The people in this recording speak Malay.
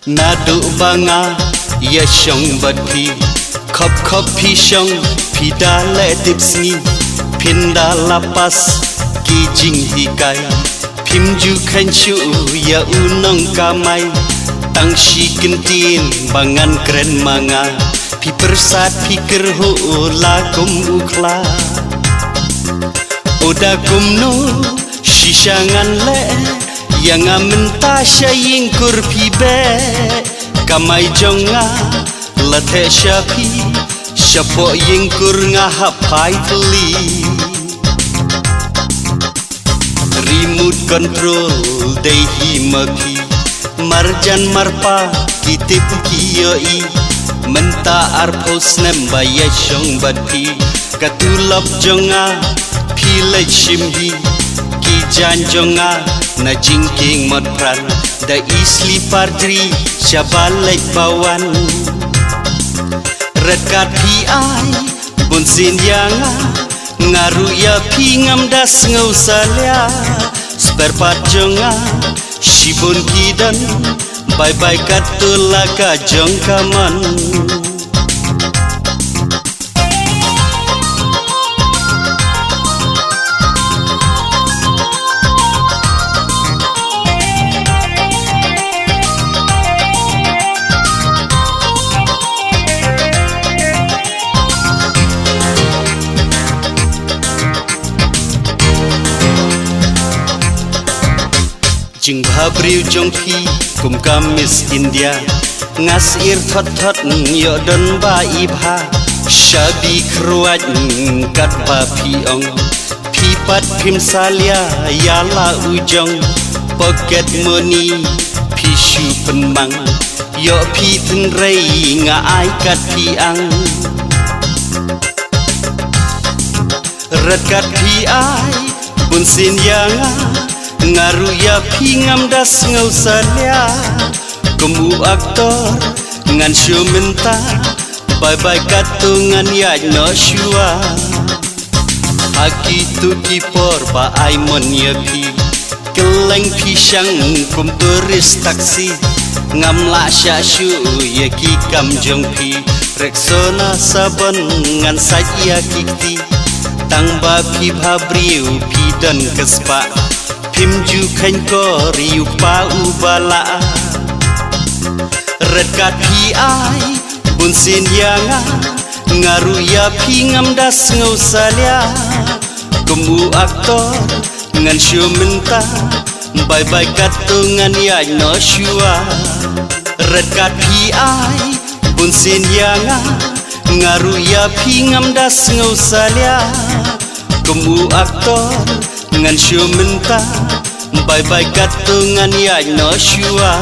Nadu banga ya shong bati khop khop phi shong phi da le dipsni pinda lapas ki jing hi kai phim ju khan chu ya unong kamai tang shi kentin bangan keren manga phi persat pikir ho la kum ukla oda kum no shishangan le yang amenta shaying kurpi be kamai jonga lathe shapi shapo ying kur nga hapai tli remote control dei hi maki marjan marpa kitip kiyoi menta arpos namba yeshong bati katulap jonga phile shimhi ki jan jonga na jingking mod pran da isli pardri shabalek bawan rekat pi ai bun sin yanga ngaru ya pi ngam das ngau salia spare part jonga shibun kidan bye bye katula ka jongkaman Jing bhabriu jong phi kum kam Miss India ngas ir thot thot yo don ba i bha shabi khruat kat ba phi ong phi pat phim salia ya la ujong pocket money phi shu pen mang yo phi thun rei nga ai kat phi ang rat kat phi ai bun sin yanga ngaru ya phi ngam das ngau salia kumu aktor ngan shu minta bye bye katungan ya no shua aki tu ki por ba ai mon ya phi keleng phi shang kum turis taksi ngam la sha shu ya ki kam jong phi reksona saban ngan sajia kikti tang ba phi bhabriu phi dan kespa phim ju khan ko riu pa ubala rekat phi ai bun sin yanga ngaru ya phi ngam das ngau salia kumu aktor ngan shu minta bye bye katungan ya no shua rekat phi ai bun sin yanga ngaru ya phi ngam das ngau salia kumu aktor ngan shu minta bye bye katungan ya no shua